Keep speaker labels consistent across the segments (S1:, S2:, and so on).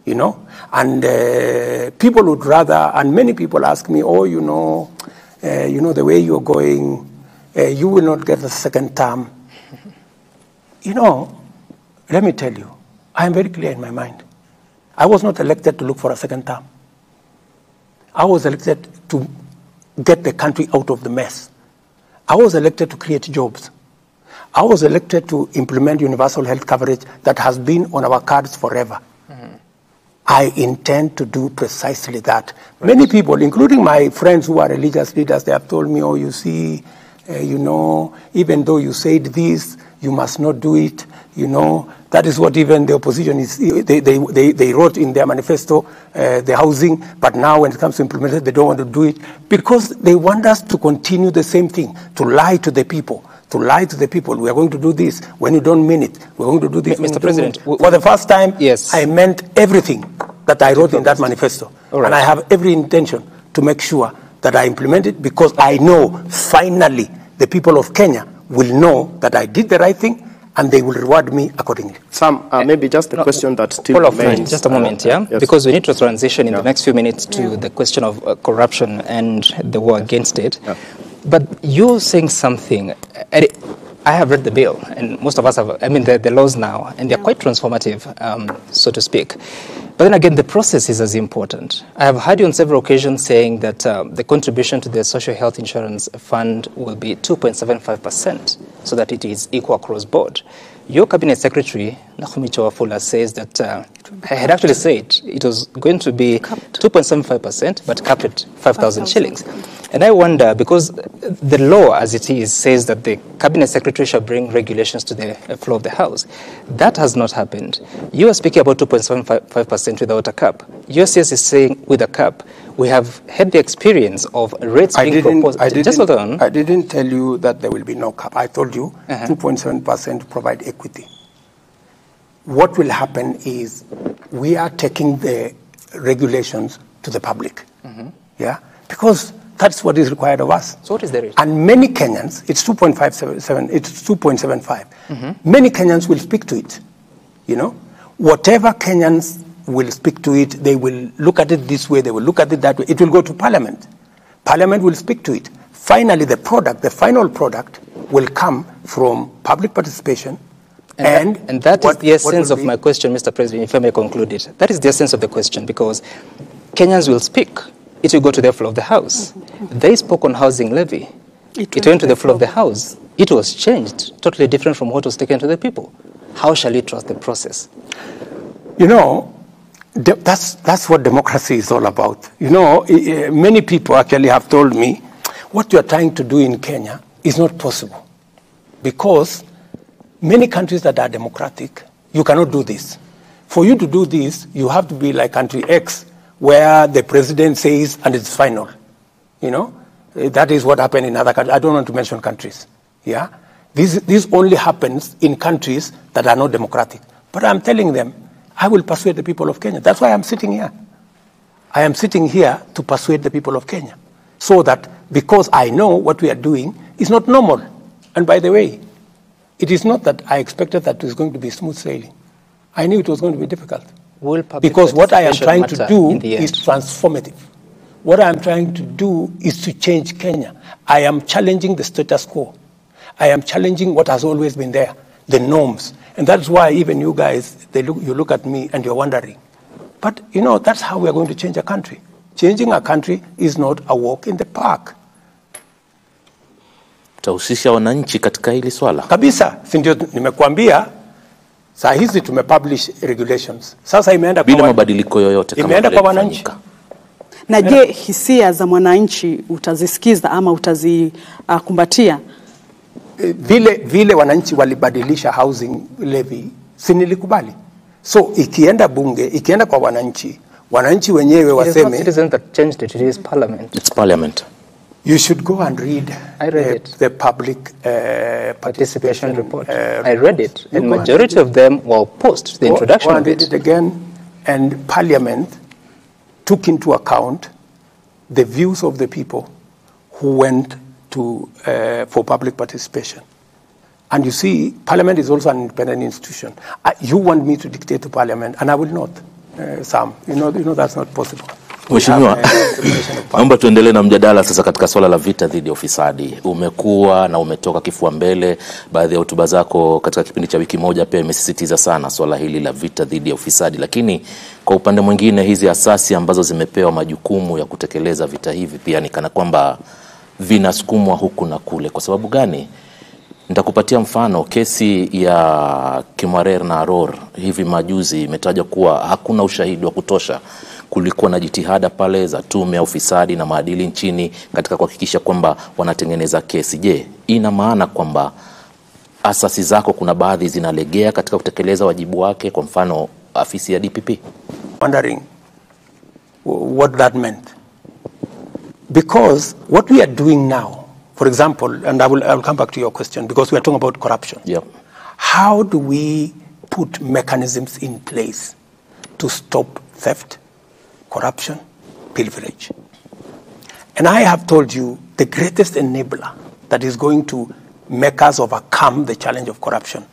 S1: you know. And people would rather, and many people ask me, oh, you know, the way you're going, you will not get a second term. You know, let me tell you, I am very clear in my mind. I was not elected to look for a second term. I was elected to get the country out of the mess. I was elected to create jobs. I was elected to implement universal health coverage that has been on our cards forever. I intend to do precisely that. Right. Many people, including my friends who are religious leaders, they have told me, oh, you see, you know, even though you said this, you must not do it, you know. That is what even the opposition is, they wrote in their manifesto, the housing, but now when it comes to implementation, they don't want to do it because they want us to continue the same thing, to lie to the people. To lie to the people, we are going to do this. When you don't mean it, we're going to do this.
S2: Mr. President,
S1: for the first time,
S2: yes,
S1: I meant everything that I wrote in that manifesto. Right. And I have every intention to make sure that I implement it because I know, finally, the people of Kenya will know that I did the right thing and they will reward me accordingly.
S3: Sam, maybe just a question that still remains.
S2: Just a moment, yeah? Yes. Because we need to transition in the next few minutes to the question of corruption and the war against it. Yeah. But you're saying something, I have read the bill, and most of us have, I mean, the laws now, and they're quite transformative, so to speak. But then again, the process is as important. I have heard you on several occasions saying that the contribution to the social health insurance fund will be 2.75%, so that it is equal across board. Your cabinet secretary, Nakhumicho Wafula, says that I had actually said it was going to be 2.75%, but capped at 5,000 shillings. And I wonder, because the law as it is says that the cabinet secretary shall bring regulations to the floor of the House. That has not happened. You are speaking about 2.75% without a cap. USCS is saying with a cap. We have had the experience of rates being proposed. Just hold on.
S1: I didn't tell you that there will be no cap. I told you 2.7% provide equity. What will happen is we are taking the regulations to the public. Yeah, because that's what is required of us.
S2: So what is the rate?
S1: And many Kenyans, it's 2.57, it's 2.75. Many Kenyans will speak to it. You know, whatever Kenyans will speak to it, they will look at it this way, they will look at it that way. It will go to Parliament. Parliament will speak to it. Finally, the product, the final product, will come from public participation.
S2: And that is the essence of my question, Mr. President, if I may conclude it. That is the essence of the question, because Kenyans will speak. It will go to the floor of the House. They spoke on housing levy. It went to the floor of the House. It was changed, totally different from what was taken to the people. How shall we trust the process?
S1: You know, that's what democracy is all about. You know, many people actually have told me, what you are trying to do in Kenya is not possible. Because many countries that are democratic, you cannot do this. For you to do this, you have to be like country X, where the president says, and it's final. You know, that is what happened in other countries. I don't want to mention countries. Yeah, this only happens in countries that are not democratic. But I'm telling them, I will persuade the people of Kenya. That's why I'm sitting here. I am sitting here to persuade the people of Kenya. So that, because I know what we are doing is not normal. And by the way, it is not that I expected that it was going to be smooth sailing. I knew it was going to be difficult. Because what I am trying to do is transformative. What I am trying to do is to change Kenya. I am challenging the status quo. I am challenging what has always been there, the norms. And that's why even you guys, you look at me and you're wondering. But, you know, that's how we are going to change a country. Changing a country is not a walk in the park.
S4: Utahusisha wananchi katika hili swala?
S1: Kabisa, si ndio nimekuambia. Saa hizi tumepublish regulations. Sasa imeenda
S4: bila mabadiliko yoyote kama
S1: imeenda kwa wananchi.
S5: Na je, hisia za mwananchi utazisikiza ama utazikumbatia?
S1: Vile wananchi walibadilisha housing levy, si nilikubali. So ikienda bunge, ikienda kwa wananchi, wananchi wenyewe waseme.
S2: It is not citizens that changed it, it is parliament.
S4: It's parliament.
S1: You should go and read the public
S2: participation report. I read it, and majority of them were opposed to the introduction of it.
S1: Read it again, and Parliament took into account the views of the people who went to for public participation. And you see, Parliament is also an independent institution. You want me to dictate to Parliament, and I will not. Sam. You know that's not possible.
S4: Mheshimiwa, naomba tuendelee na mjadala sasa katika swala la vita dhidi ya ufisadi. Umekuwa na umetoka kifua mbele, baadhi ya hotuba zako katika kipindi cha wiki moja pia imesisitiza sana swala hili la vita dhidi ya ufisadi, lakini kwa upande mwingine hizi asasi ambazo zimepewa majukumu ya kutekeleza vita hivi pia ni kana kwamba vinasukumwa huku na kule. Kwa sababu gani? Nitakupatia mfano. Kesi ya Kimwarer na Aror hivi majuzi imetajwa kuwa hakuna ushahidi wa kutosha. Kulikuwa na jitihada pale za tume ya ufisadi na maadili nchini katika kuhakikisha kwamba wanatengeneza kesi. Je, ina maana kwamba asasi zako kuna baadhi zinalegea katika kutekeleza wajibu wake, kwa mfano afisi ya DPP?
S1: Wondering what that meant. Because what we are doing now, for example, and I will come back to your question, because we are talking about corruption.
S4: Yep.
S1: How do we put mechanisms in place to stop theft, corruption, pilferage? And I have told you the greatest enabler that is going to make us overcome the challenge of corruption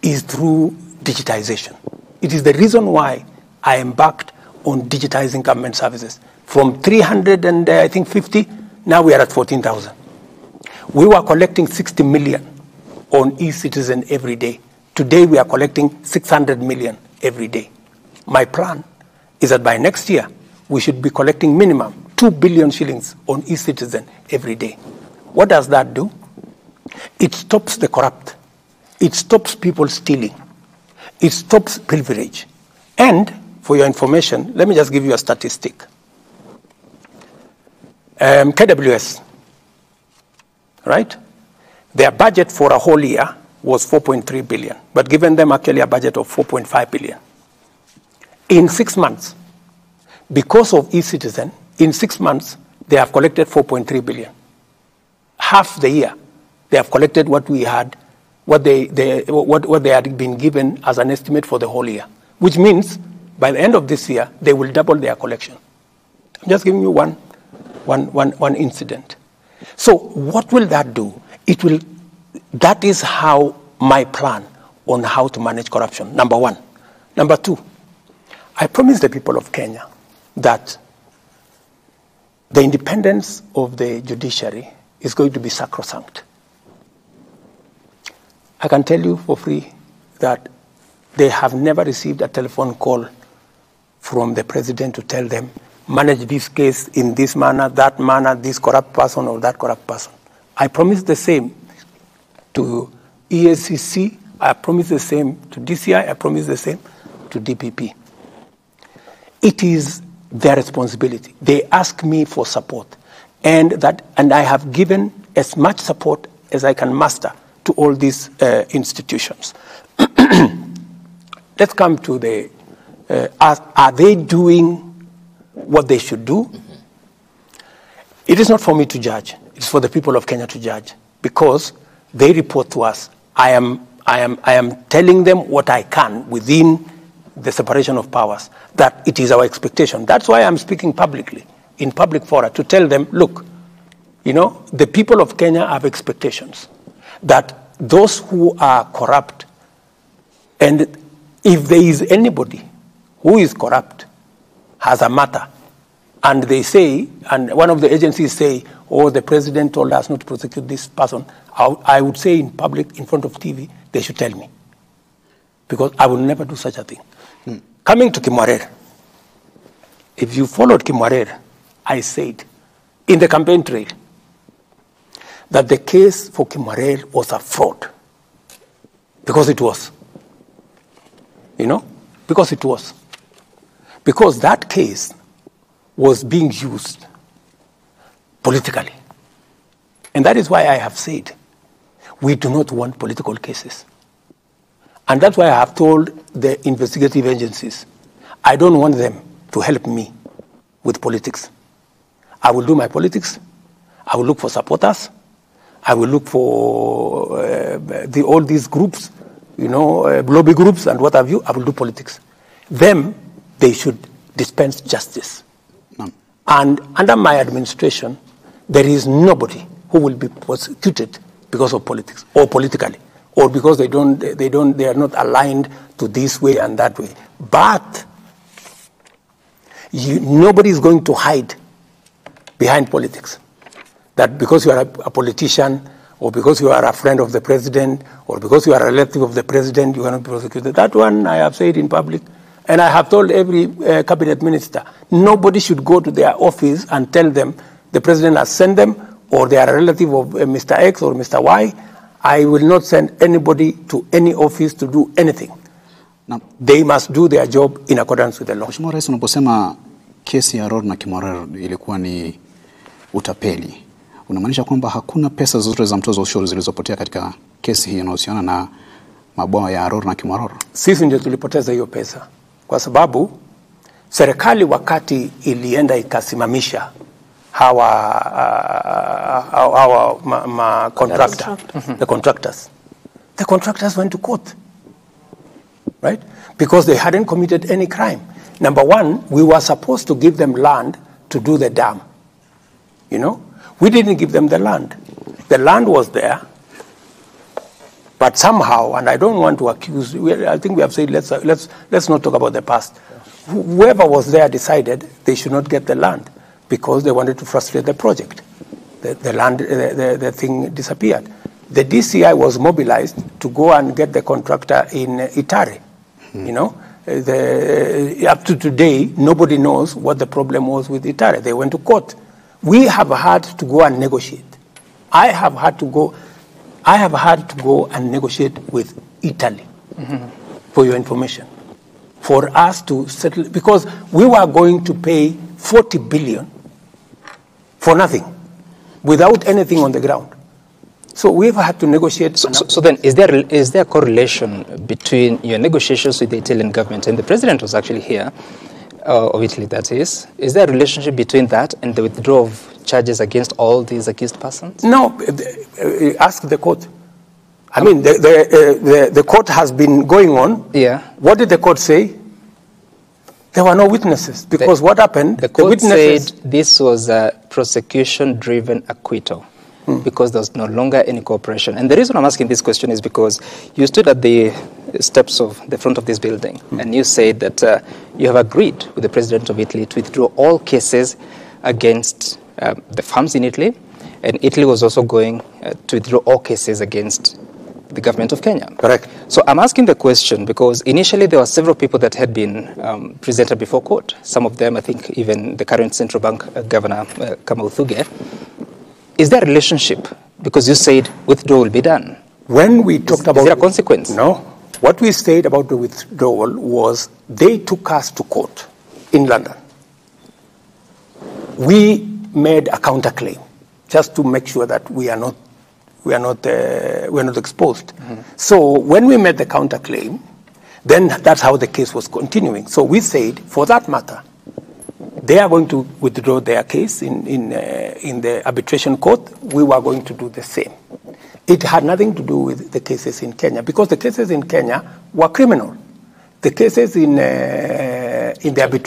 S1: is through digitization. It is the reason why I embarked on digitizing government services. From 350, now we are at 14,000. We were collecting 60 million on e-citizen every day. Today we are collecting 600 million every day. My plan is that by next year, we should be collecting minimum 2 billion shillings on e-citizen every day. What does that do? It stops the corrupt. It stops people stealing. It stops pilferage. And for your information, let me just give you a statistic. KWS, right? Their budget for a whole year was 4.3 billion, but given them actually a budget of 4.5 billion. In 6 months, because of e-citizen, in 6 months, they have collected 4.3 billion. Half the year, they have collected what we had, what they had been given as an estimate for the whole year, which means by the end of this year, they will double their collection. I'm just giving you one incident. So what will that do? That is how my plan on how to manage corruption, number one. Number two, I promised the people of Kenya that the independence of the judiciary is going to be sacrosanct. I can tell you for free that they have never received a telephone call from the president to tell them, manage this case in this manner, that manner, this corrupt person or that corrupt person. I promised the same to EACC, I promised the same to DCI, I promised the same to DPP. It is their responsibility. They ask me for support, and I have given as much support as I can muster to all these institutions. Let's come to the, are they doing what they should do? It is not for me to judge. It's for the people of Kenya to judge, because they report to us. I am telling them what I can within the separation of powers, that it is our expectation. That's why I'm speaking publicly, in public fora, to tell them, look, the people of Kenya have expectations that those who are corrupt, and if there is anybody who is corrupt, has a matter, and they say, and one of the agencies say, oh, the president told us not to prosecute this person, I would say in public, in front of TV, they should tell me, because I will never do such a thing. Coming to Kimwarer, if you followed Kimwarer, I said in the campaign trail that the case for Kimwarer was a fraud, because it was, because it was. Because that case was being used politically. And that is why I have said we do not want political cases. And that's why I have told the investigative agencies, I don't want them to help me with politics. I will do my politics. I will look for supporters. I will look for all these groups, lobby groups and what have you. I will do politics. Them, they should dispense justice. And under my administration, there is nobody who will be prosecuted because of politics or politically, or because they are not aligned to this way and that way. But Nobody is going to hide behind politics. That because you are a politician, or because you are a friend of the president, or because you are a relative of the president, you are not prosecuted. That one I have said in public. And I have told every cabinet minister, nobody should go to their office and tell them the president has sent them, or they are a relative of Mr. X or Mr. Y. I will not send anybody to any office to do anything.
S6: Na,
S1: they must do their job in accordance with the law.
S6: Mheshimiwa Rais, unaposema kesi ya Rod na Kimwarer ilikuwa ni utapeli, unamaanisha kwamba hakuna pesa zozote za mtozo ushuru zilizopotea katika kesi hii inayohusiana na mabwawa ya Rod na Kimwarer? Sisi
S1: ndio tulipoteza hiyo pesa, kwa sababu serikali wakati ilienda ikasimamisha hawa contractor, the contractors went to court, right? Because they hadn't committed any crime. Number one, we were supposed to give them land to do the dam. You know, we didn't give them the land. The land was there, but somehow, and I don't want to accuse, I think we have said let's not talk about the past. Whoever was there decided they should not get the land because they wanted to frustrate the project. The thing disappeared. The DCI was mobilized to go and get the contractor in Itare. You know, up to today, nobody knows what the problem was with Itare. They went to court. We have had to go and negotiate. I have had to go and negotiate with Italy, for your information, for us to settle, because we were going to pay 40 billion for nothing, without anything on the ground. So we've had to negotiate.
S2: So then, is there a correlation between your negotiations with the Italian government, and the president was actually here, of Italy that is there a relationship between that and the withdrawal of charges against all these accused persons?
S1: No, ask the court. I mean, the court has been going on.
S2: Yeah.
S1: What did the court say? There were no witnesses, because what happened?
S2: The court said this was a prosecution-driven acquittal. Because there's no longer any cooperation. And the reason I'm asking this question is because you stood at the steps of the front of this building and you said that you have agreed with the President of Italy to withdraw all cases against the farms in Italy, and Italy was also going to withdraw all cases against the government of Kenya.
S1: Correct.
S2: So I'm asking the question because initially there were several people that had been presented before court. Some of them, I think even the current central bank governor, Kamau Thuge. Is there a relationship? Because you said withdrawal will be done.
S1: When we talked about...
S2: Is there a consequence?
S1: No. What we said about the withdrawal was they took us to court in London. We made a counterclaim just to make sure that we are not exposed. So when we made the counterclaim, then that's how the case was continuing. So we said, for that matter, they are going to withdraw their case in the arbitration court. We were going to do the same. It had nothing to do with the cases in Kenya, because the cases in Kenya were criminal. The cases in the arbitration